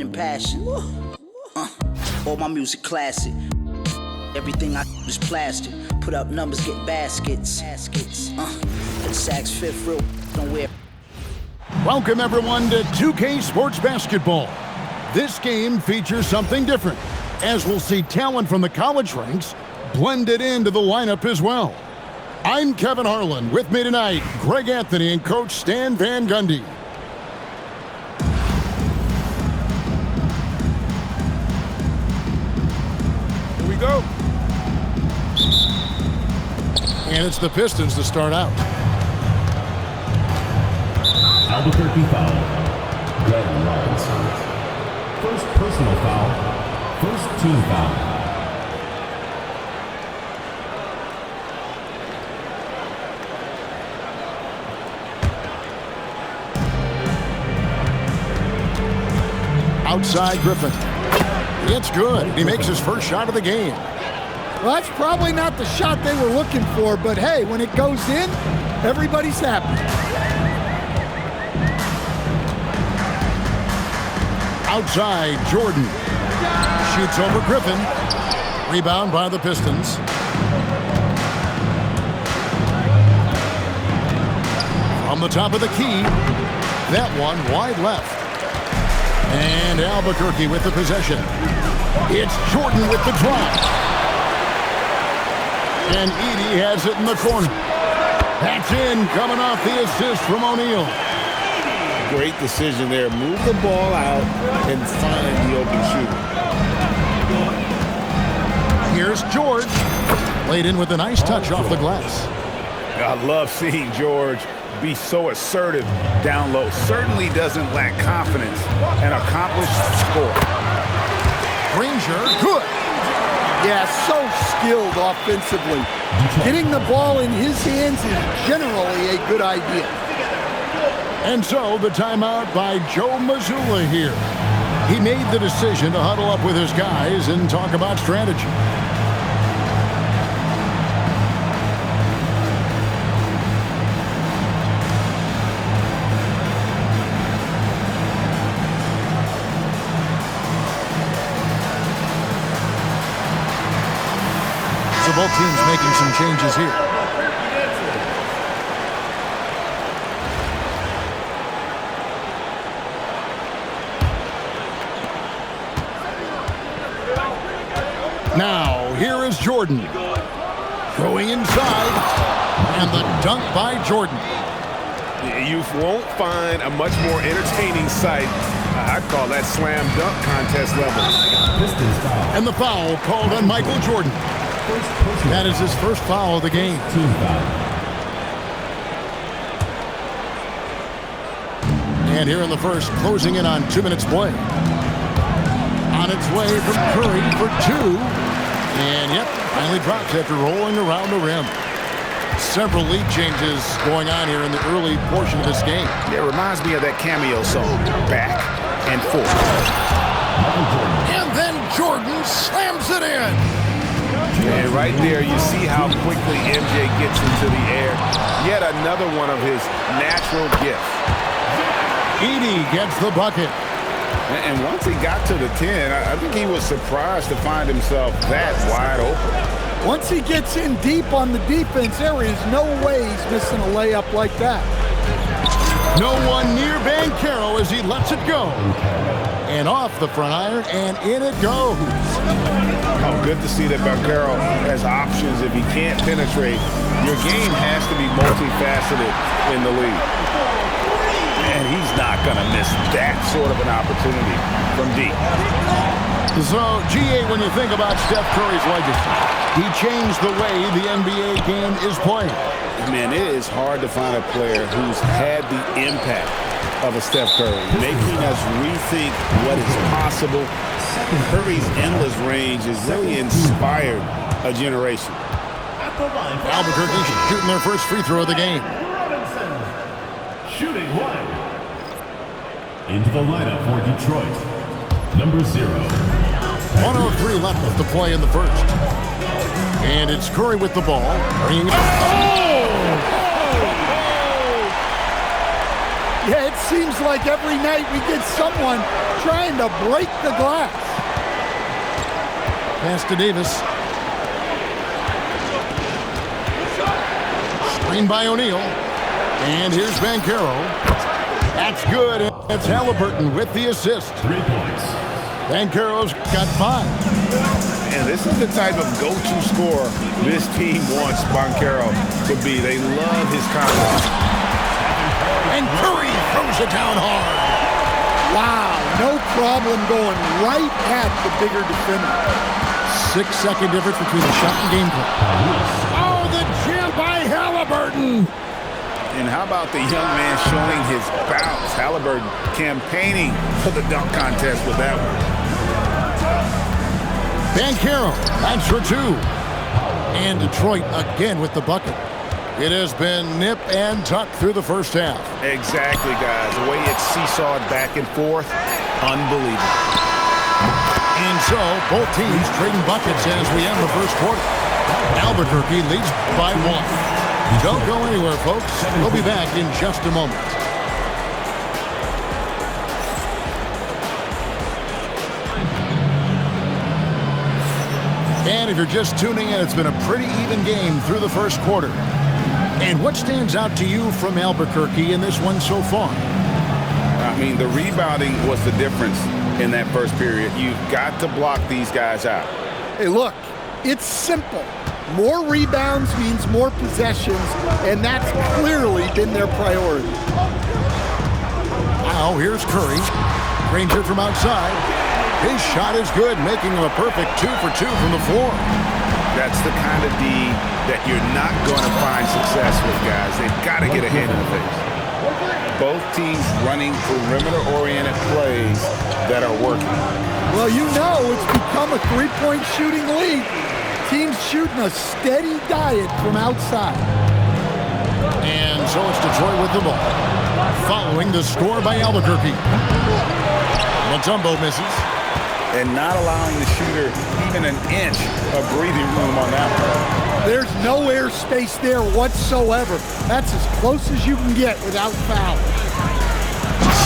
and passion. All my music classic. Everything I is plastic. Put up numbers, get baskets. And Saks Fifth real don't wear. Welcome everyone to 2K Sports Basketball. This game features something different, as we'll see talent from the college ranks blended into the lineup as well. I'm Kevin Harlan. With me tonight, Greg Anthony and Coach Stan Van Gundy. Here we go. And it's the Pistons to start out. Albuquerque foul. Glenn Robinson. First personal foul. First team foul. Outside Griffin. It's good. He makes his first shot of the game. Well, that's probably not the shot they were looking for, but hey, when it goes in, everybody's happy. Outside, Jordan. Shoots over Griffin. Rebound by the Pistons. From the top of the key. That one wide left. And Albuquerque with the possession. It's Jordan with the drive. And Edey has it in the corner. That's in, coming off the assist from O'Neal. Great decision there. Move the ball out and find the open shooter. Here's George. Laid in with a nice touch off the glass. I love seeing George be so assertive down low. Certainly doesn't lack confidence. An accomplished score. Granger, good. Yeah, so skilled offensively. Getting the ball in his hands is generally a good idea. And so the timeout by Joe Mazzulla here. He made the decision to huddle up with his guys and talk about strategy. So both teams making some changes here. Now, here is Jordan. Going inside. And the dunk by Jordan. You won't find a much more entertaining sight. I'd call that slam dunk contest level. And the foul called on Michael Jordan. That is his first foul of the game. Team foul. And here in the first, closing in on 2 minutes play. On its way from Curry for two. And yep, finally drops after rolling around the rim. Several lead changes going on here in the early portion of this game. It reminds me of that cameo song, Back and Forth. And then Jordan slams it in. And right there, you see how quickly MJ gets into the air. Yet another one of his natural gifts. Edey gets the bucket. And once he got to the 10, I think he was surprised to find himself that wide open. Once he gets in deep on the defense, there is no way he's missing a layup like that. No one near Banchero as he lets it go. And off the front iron, and in it goes. Oh, good to see that Banchero has options. If he can't penetrate, your game has to be multifaceted in the league. And he's not going to miss that sort of an opportunity from deep. So, GA, when you think about Steph Curry's legacy, he changed the way the NBA game is played. Man, it is hard to find a player who's had the impact of a Steph Curry, making us rethink what is possible. Curry's endless range has really inspired a generation. Albuquerque shooting their first free throw of the game. Shooting one. Into the lineup for Detroit. Number 0. 103 left to play in the first. And it's Curry with the ball. Bringing it. Yeah, it seems like every night we get someone trying to break the glass. Pass to Davis. Screen by O'Neal. And here's Banchero. That's good. It's Halliburton with the assist. 3 points. Banchero's got 5. And this is the type of go-to scorer this team wants Banchero to be. They love his confidence. And Curry throws it down hard. Wow, no problem going right at the bigger defender. 6-second difference between the shot and game clock. Oh, the jam by Halliburton. And how about the young man showing his bounce? Halliburton campaigning for the dunk contest with that one. Banchero, that's for 2. And Detroit again with the bucket. It has been nip and tuck through the first half. Exactly, guys. The way it's seesawed back and forth, unbelievable. And so, both teams trading buckets as we end the first quarter. Albuquerque leads by 1. Don't go anywhere, folks. We'll be back in just a moment. And if you're just tuning in, it's been a pretty even game through the first quarter. And what stands out to you from Albuquerque in this one so far? I mean, the rebounding was the difference in that first period. You've got to block these guys out. Hey, look, it's simple. More rebounds means more possessions, and that's clearly been their priority. Now, here's Curry. Granger from outside. His shot is good, making him a perfect 2 for 2 from the floor. That's the kind of D that you're not going to find success with, guys. They've got to get a hand in the face. Both teams running perimeter-oriented plays that are working. Well, you know it's become a three-point shooting league. Teams shooting a steady diet from outside. And so it's Detroit with the ball. Following the score by Albuquerque. Mutombo misses. And not allowing the shooter even an inch of breathing room on that one. There's no air space there whatsoever. That's as close as you can get without foul.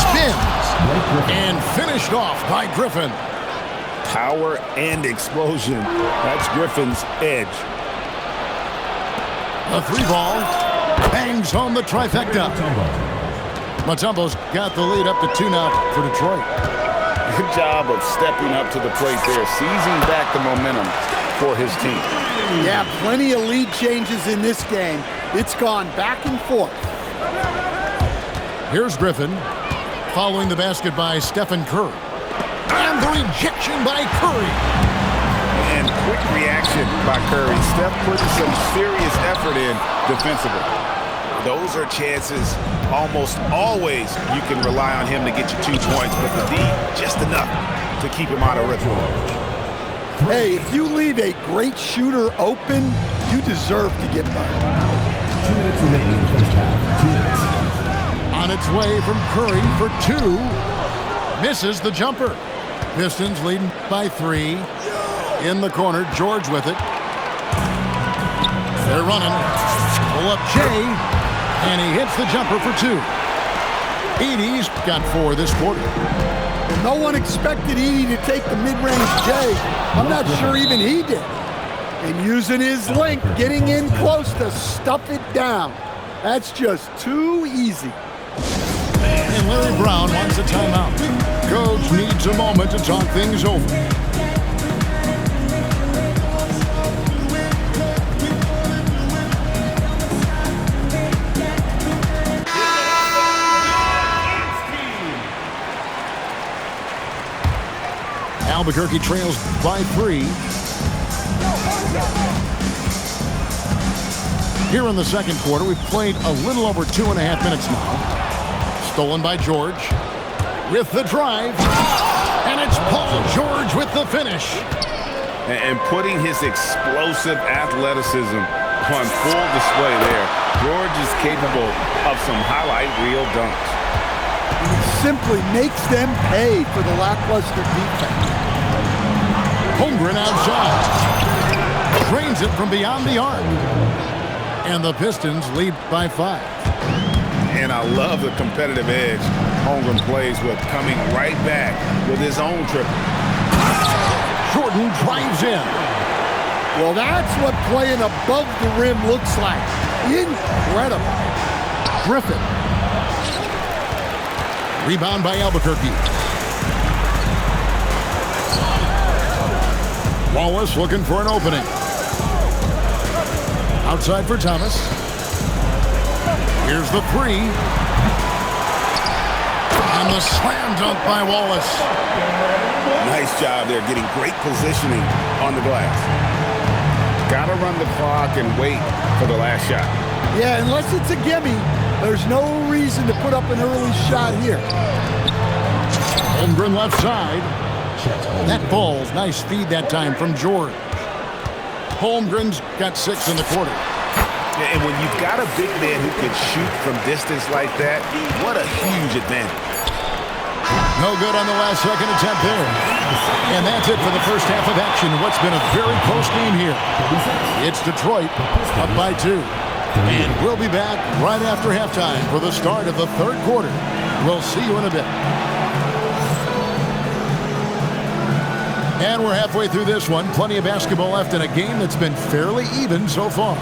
Spins. And finished off by Griffin. Power and explosion. That's Griffin's edge. A 3-ball bangs home the trifecta. Mutombo's got the lead up to 2 now for Detroit. Good job of stepping up to the plate there, seizing back the momentum for his team. Yeah, plenty of lead changes in this game. It's gone back and forth. Here's Griffin, following the basket by Stephen Curry. And the rejection by Curry. And quick reaction by Curry. Steph putting some serious effort in defensively. Those are chances almost always you can rely on him to get you 2 points, but the D, just enough to keep him out of rhythm. Hey, if you leave a great shooter open, you deserve to get burned. 2 minutes remaining in the first half. 2 minutes. On its way from Curry for 2. Misses the jumper. Pistons leading by 3. In the corner, George with it. They're running. Pull up Jay. And he hits the jumper for 2. Edey's got 4 this quarter. No one expected Edey to take the mid-range J. I'm not sure even he did. And using his length, getting in close to stuff it down. That's just too easy. And Larry Brown wants a timeout. Coach needs a moment to talk things over. Albuquerque trails by 3. Here in the second quarter, we've played a little over 2.5 minutes now. Stolen by George with the drive. And it's Paul George with the finish. And putting his explosive athleticism on full display there. George is capable of some highlight reel dunks. He simply makes them pay for the lackluster defense. Holmgren outside. Drains it from beyond the arc. And the Pistons lead by 5. And I love the competitive edge Holmgren plays with, coming right back with his own triple. Jordan drives in. Well, that's what playing above the rim looks like. Incredible. Griffin. Rebound by Albuquerque. Wallace looking for an opening. Outside for Thomas. Here's the three. And the slam dunk by Wallace. Nice job there, getting great positioning on the glass. Got to run the clock and wait for the last shot. Yeah, unless it's a gimme, there's no reason to put up an early shot here. Holmgren left side. That falls. Nice feed that time from George. Holmgren's got 6 in the quarter. And when you've got a big man who can shoot from distance like that, what a huge advantage. No good on the last second attempt there. And that's it for the first half of action. What's been a very close game here. It's Detroit up by 2. And we'll be back right after halftime for the start of the third quarter. We'll see you in a bit. And we're halfway through this one. Plenty of basketball left in a game that's been fairly even so far.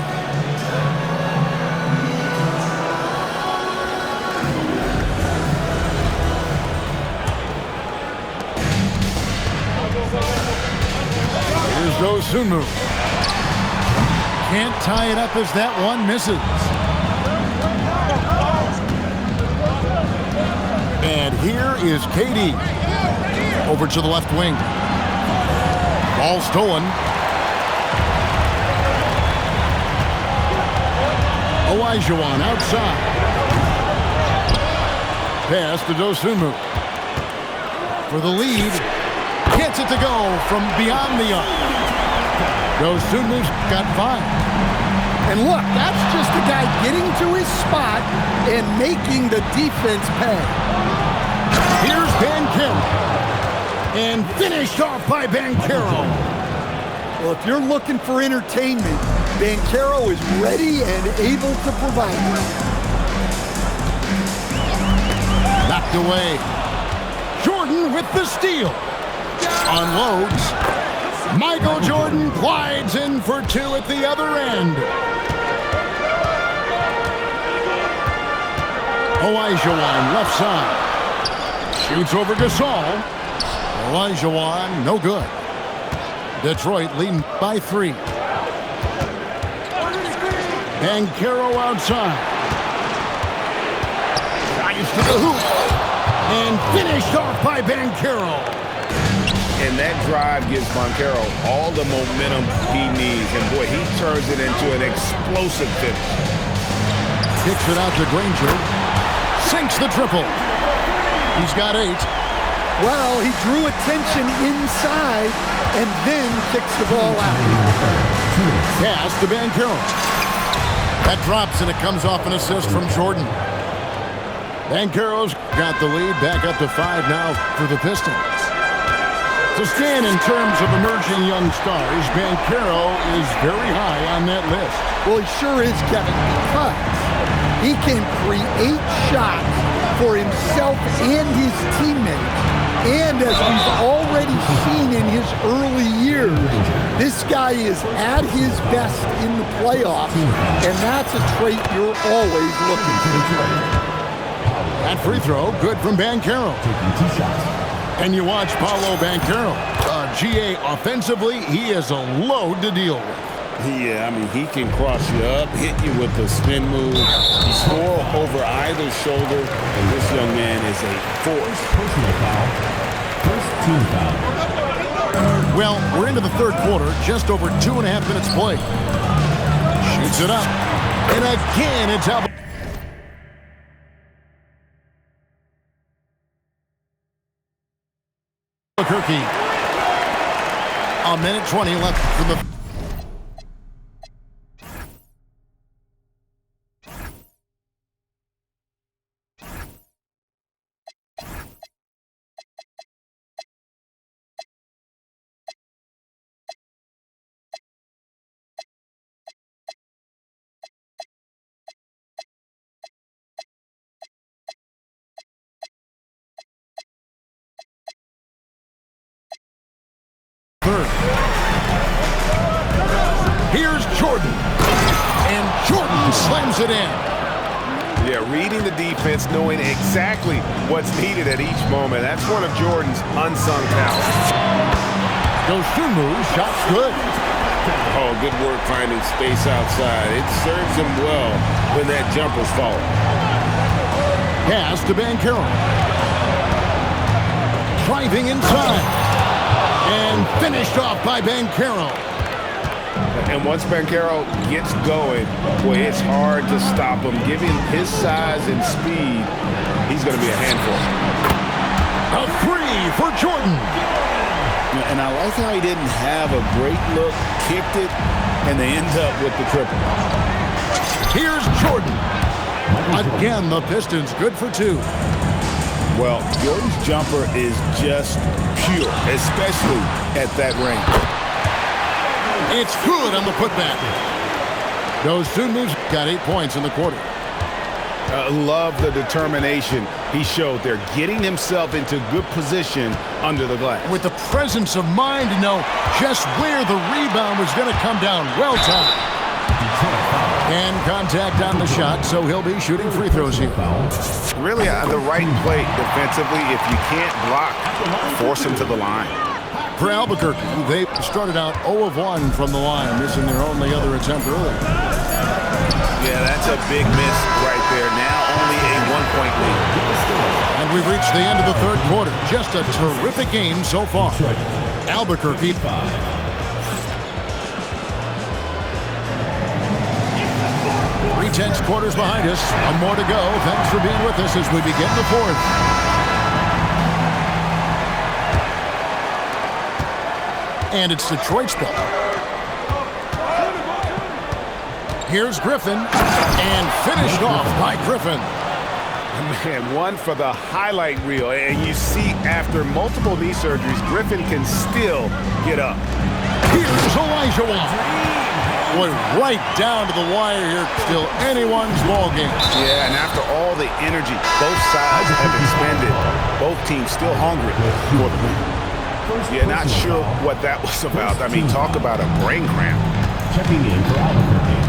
Here's Dosunmu. Can't tie it up as that one misses. And here is KD. Over to the left wing. Ball stolen. Olajuwon outside. Pass to Dosunmu. For the lead. Gets it to go from beyond the arc. Dosunmu's got 5. And look, that's just a guy getting to his spot and making the defense pay. Here's Banchero. And finished off by Banchero. Well, if you're looking for entertainment, Banchero is ready and able to provide it. Knocked away. Jordan with the steal. Unloads. Michael Jordan glides in for 2 at the other end. Olajuwon left side. Shoots over Gasol. Olajuwon, no good. Detroit leading by 3. Banchero outside. Drives to the hoop. And finished off by Banchero. And that drive gives Banchero all the momentum he needs. And boy, he turns it into an explosive finish. Kicks it out to Granger. Sinks the triple. He's got 8. Well, he drew attention inside and then kicks the ball out. Pass to Banchero. That drops and it comes off an assist from Jordan. Banchero's got the lead back up to 5 now for the Pistons. To stand in terms of emerging young stars, Banchero is very high on that list. Well, he sure is, Kevin, because he can create shots for himself and his teammates. And as we've already seen in his early years, this guy is at his best in the playoffs, and that's a trait you're always looking for. That free throw, good from Banchero. And you watch Paolo Banchero. GA offensively, he is a load to deal with. Yeah, I mean, he can cross you up, hit you with the spin move, score over either shoulder, and this young man is a force. Personal foul. First team foul. Well, we're into the third quarter, just over 2.5 minutes played. Shoots it up. And again, it's out. Albuquerque. A minute 20 left for the slams it in. Yeah, reading the defense, knowing exactly what's needed at each moment. That's one of Jordan's unsung talents. Dosunmu, shot's good. Oh, good work finding space outside. It serves him well when that jumper's falling. Pass to Banchero. Driving inside. And finished off by Banchero. And once Banchero gets going, boy, it's hard to stop him. Given his size and speed, he's going to be a handful. A three for Jordan. And I like how he didn't have a great look, kicked it, and they end up with the triple. Here's Jordan. Again, the Pistons good for two. Well, Jordan's jumper is just pure, especially at that range. It's good on the putback. Dosunmu's got 8 points in the quarter. Love the determination he showed there, getting himself into good position under the glass. With the presence of mind to know just where the rebound was going to come down. Well timed. And contact on the shot, so he'll be shooting free throws here. Really the right play defensively. If you can't block, force him to the line. For Albuquerque, they started out 0 of 1 from the line, missing their only other attempt early. Yeah, that's a big miss right there. Now only a 1-point lead. And we've reached the end of the third quarter. Just a terrific game so far. Albuquerque 3 tense quarters behind us. One more to go. Thanks for being with us as we begin the fourth. And it's Detroit's ball. Here's Griffin, and finished off by Griffin. Man, one for the highlight reel. And you see after multiple knee surgeries, Griffin can still get up. Here's Elijah Wan. Boy, right down to the wire here. Still anyone's ball game. Yeah, and after all the energy both sides have expended, both teams still hungry for the win. Yeah, not sure what that was about. I mean, talk about a brain cramp. Checking in for Albuquerque.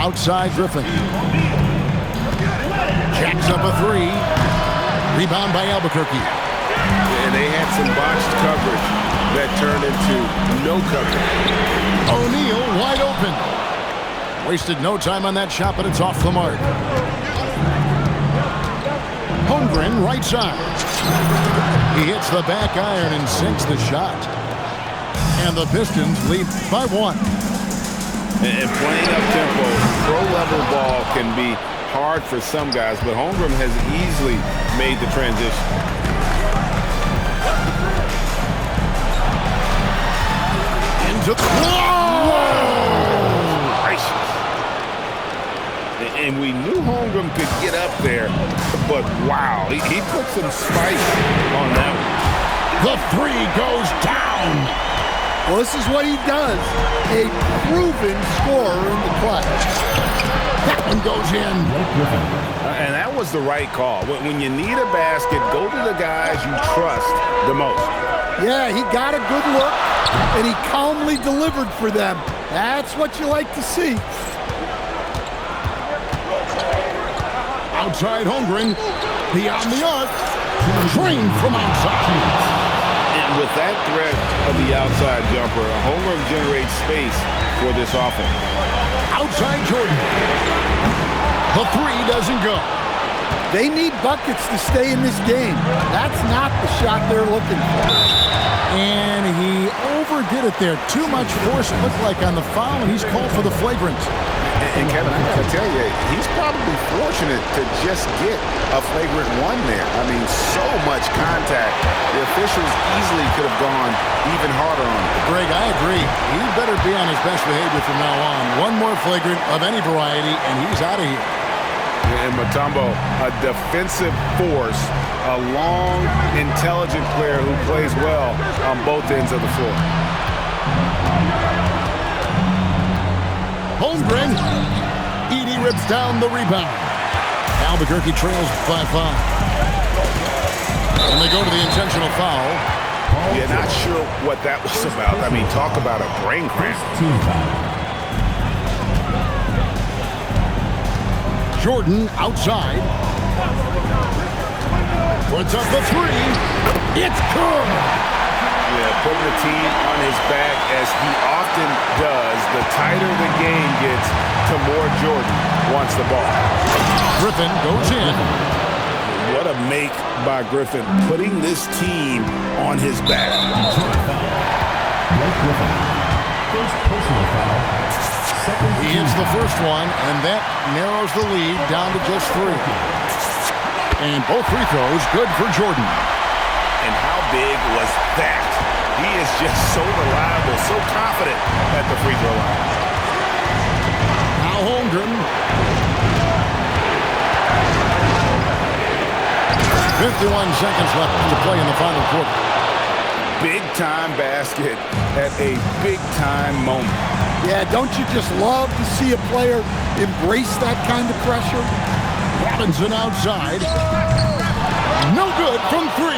Outside Griffin. Jacks up a three. Rebound by Albuquerque. And they had some botched coverage that turned into no coverage. O'Neal wide open. Wasted no time on that shot, but it's off the mark. Holmgren right side. He hits the back iron and sinks the shot. And the Pistons lead by 1. And playing up-tempo, pro-level ball can be hard for some guys, but Holmgren has easily made the transition. Into the... Whoa! Gracious. And we knew Holmgren could get up there, but wow, he put some spice on that one. The three goes down. Well, this is what he does. A proven scorer in the clutch. That one goes in. And that was the right call. When you need a basket, go to the guys you trust the most. Yeah, he got a good look, and he calmly delivered for them. That's what you like to see. Outside Holmgren. Beyond the arc. Drained from outside. And with that threat of the outside jumper, Holmgren generates space for this offense. Outside Jordan. The three doesn't go. They need buckets to stay in this game. That's not the shot they're looking for. And he overdid it there. Too much force, it looked like, on the foul, and he's called for the flagrant. And Kevin, I gotta tell you, he's probably fortunate to just get a flagrant one there. I mean, so much contact. The officials easily could have gone even harder on him. Greg, I agree. He better be on his best behavior from now on. One more flagrant of any variety, and he's out of here. And Mutombo, a defensive force, a long, intelligent player who plays well on both ends of the floor. Holmgren. Edey rips down the rebound. Albuquerque trails by 5. And they go to the intentional foul. Yeah, not sure what that was about. I mean, talk about a brain cramp. Jordan outside. Puts up the three. It's good. Yeah, putting the team on his back as he often does. The tighter the game gets, the more Jordan wants the ball. Griffin goes in. What a make by Griffin, putting this team on his back. Blake Griffin. First personal foul. Second. He hits the first one, and that narrows the lead down to just 3. And both free throws good for Jordan. And how big was that? He is just so reliable, so confident at the free throw line. Now Holmgren. 51 seconds left to play in the final quarter. Big-time basket at a big-time moment. Yeah, don't you just love to see a player embrace that kind of pressure? Robinson outside. No good from 3.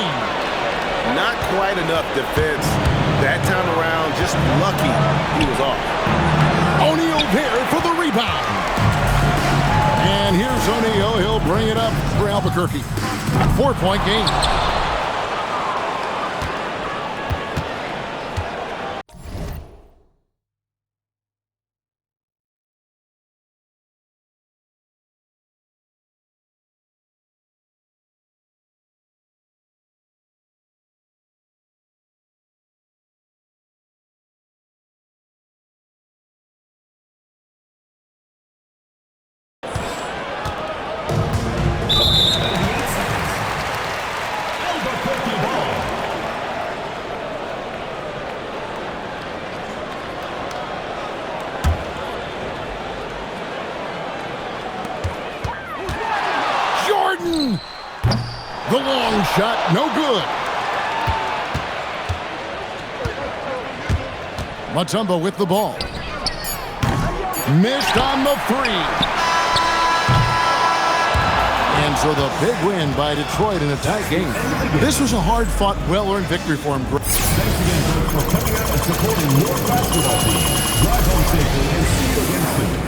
Not quite enough defense. That time around, just lucky he was off. O'Neal there for the rebound. And here's O'Neal. He'll bring it up for Albuquerque. 4-point game. The long shot, no good. Mutombo with the ball. Missed on the 3. And so the big win by Detroit in a tight game. This was a hard-fought, well-earned victory for him. Thanks again for coming out and supporting your basketball team. Drive home safely and see you again soon.